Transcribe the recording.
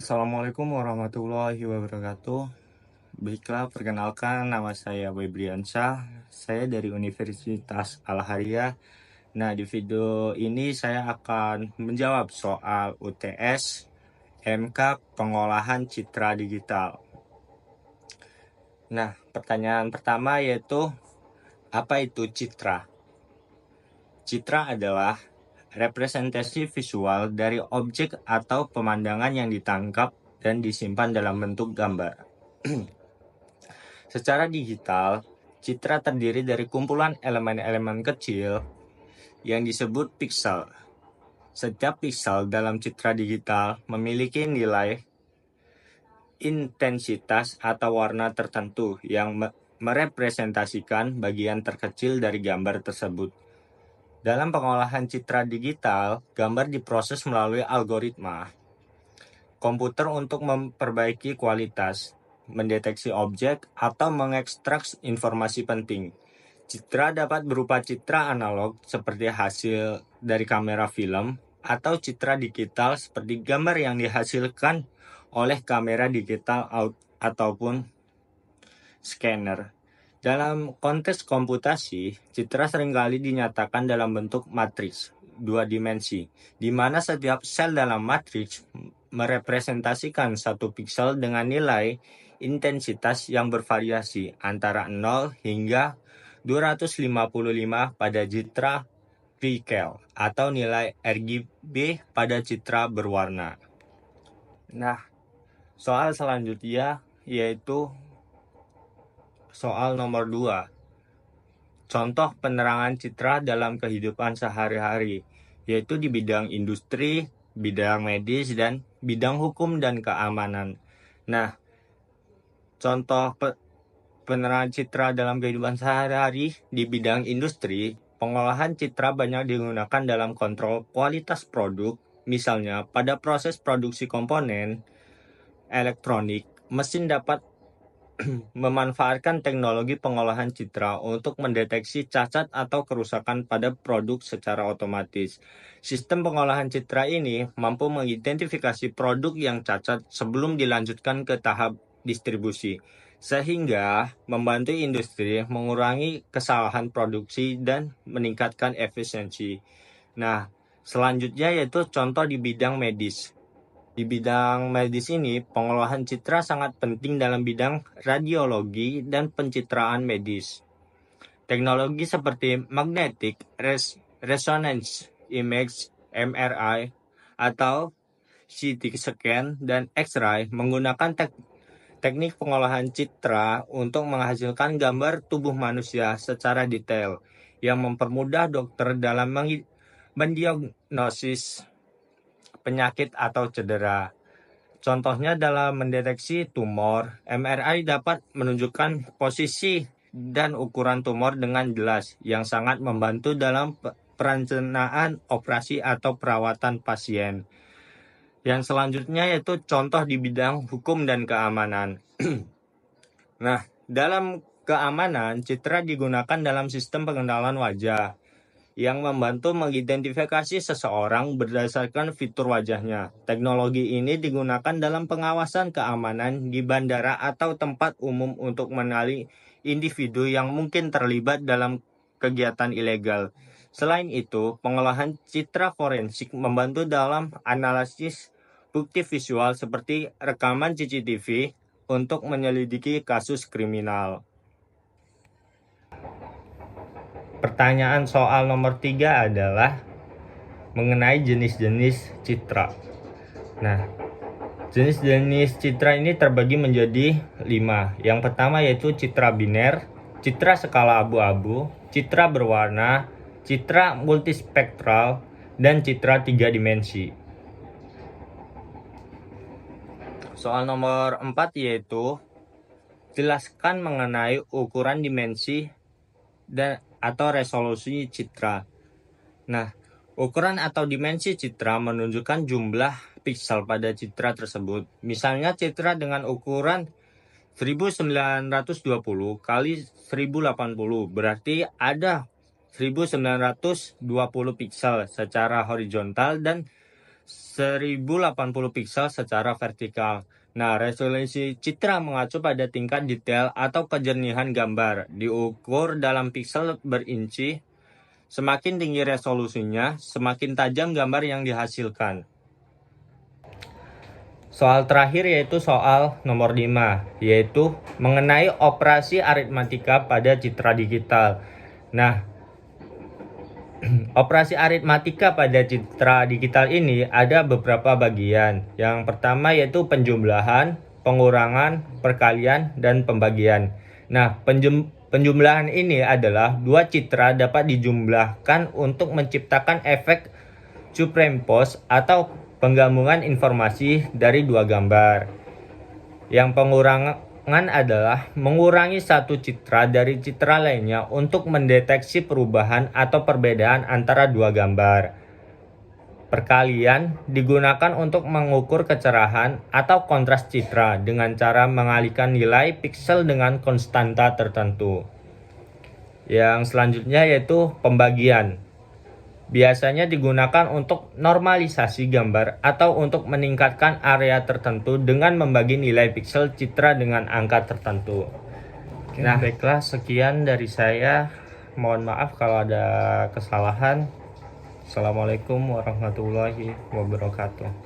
Assalamualaikum warahmatullahi wabarakatuh. Baiklah, perkenalkan nama saya Webriansyah. Saya dari Universitas Al-Haria. Nah, di video ini saya akan menjawab soal UTS MK Pengolahan Citra Digital. Nah, pertanyaan pertama yaitu, apa itu citra? Citra adalah representasi visual dari objek atau pemandangan yang ditangkap dan disimpan dalam bentuk gambar. Secara digital, citra terdiri dari kumpulan elemen-elemen kecil yang disebut piksel. Setiap piksel dalam citra digital memiliki nilai intensitas atau warna tertentu yang merepresentasikan bagian terkecil dari gambar tersebut. Dalam pengolahan citra digital, gambar diproses melalui algoritma komputer untuk memperbaiki kualitas, mendeteksi objek, atau mengekstrak informasi penting. Citra dapat berupa citra analog seperti hasil dari kamera film, atau citra digital seperti gambar yang dihasilkan oleh kamera digital ataupun scanner. Dalam konteks komputasi, citra seringkali dinyatakan dalam bentuk matriks dua dimensi, di mana setiap sel dalam matriks merepresentasikan satu piksel dengan nilai intensitas yang bervariasi antara 0 hingga 255 pada citra pixel atau nilai RGB pada citra berwarna. Nah, soal selanjutnya yaitu soal nomor 2. Contoh penerangan citra dalam kehidupan sehari-hari, yaitu di bidang industri, bidang medis, dan bidang hukum dan keamanan. Nah, contoh penerangan citra dalam kehidupan sehari-hari di bidang industri, pengolahan citra banyak digunakan dalam kontrol kualitas produk, misalnya pada proses produksi komponen elektronik, mesin dapat memanfaatkan teknologi pengolahan citra untuk mendeteksi cacat atau kerusakan pada produk secara otomatis. Sistem pengolahan citra ini mampu mengidentifikasi produk yang cacat sebelum dilanjutkan ke tahap distribusi, sehingga membantu industri mengurangi kesalahan produksi dan meningkatkan efisiensi. Nah, selanjutnya yaitu contoh di bidang medis. Di bidang medis ini, pengolahan citra sangat penting dalam bidang radiologi dan pencitraan medis. Teknologi seperti magnetic resonance image (MRI) atau CT scan dan X-ray menggunakan teknik pengolahan citra untuk menghasilkan gambar tubuh manusia secara detail yang mempermudah dokter dalam mendiagnosis penyakit atau cedera. Contohnya dalam mendeteksi tumor, MRI dapat menunjukkan posisi dan ukuran tumor dengan jelas, yang sangat membantu dalam perencanaan operasi atau perawatan pasien. Yang selanjutnya yaitu contoh di bidang hukum dan keamanan. Nah, dalam keamanan, citra digunakan dalam sistem pengenalan wajah yang membantu mengidentifikasi seseorang berdasarkan fitur wajahnya. Teknologi ini digunakan dalam pengawasan keamanan di bandara atau tempat umum untuk mengenali individu yang mungkin terlibat dalam kegiatan ilegal. Selain itu, pengolahan citra forensik membantu dalam analisis bukti visual seperti rekaman CCTV untuk menyelidiki kasus kriminal. Pertanyaan soal nomor 3 adalah mengenai jenis-jenis citra. Nah, jenis-jenis citra ini terbagi menjadi 5. Yang pertama yaitu citra biner, citra skala abu-abu, citra berwarna, citra multispektral, dan citra 3 dimensi. Soal nomor 4 yaitu jelaskan mengenai ukuran dimensi atau resolusi citra. Nah, ukuran atau dimensi citra menunjukkan jumlah piksel pada citra tersebut. Misalnya citra dengan ukuran 1920 kali 1080 berarti ada 1920 piksel secara horizontal dan 1080 piksel secara vertikal. Nah, resolusi citra mengacu pada tingkat detail atau kejernihan gambar, diukur dalam piksel berinci. Semakin tinggi resolusinya, semakin tajam gambar yang dihasilkan. Soal terakhir yaitu soal nomor 5, yaitu mengenai operasi aritmatika pada citra digital. Nah, operasi aritmatika pada citra digital ini ada beberapa bagian. Yang pertama yaitu penjumlahan, pengurangan, perkalian, dan pembagian. Nah, penjumlahan ini adalah dua citra dapat dijumlahkan untuk menciptakan efek superimpose atau penggabungan informasi dari dua gambar. Yang pengurangan adalah mengurangi satu citra dari citra lainnya untuk mendeteksi perubahan atau perbedaan antara dua gambar. Perkalian digunakan untuk mengukur kecerahan atau kontras citra dengan cara mengalihkan nilai piksel dengan konstanta tertentu. Yang selanjutnya yaitu pembagian. Biasanya digunakan untuk normalisasi gambar atau untuk meningkatkan area tertentu dengan membagi nilai piksel citra dengan angka tertentu. Nah, baiklah, sekian dari saya. Mohon maaf kalau ada kesalahan. Assalamualaikum warahmatullahi wabarakatuh.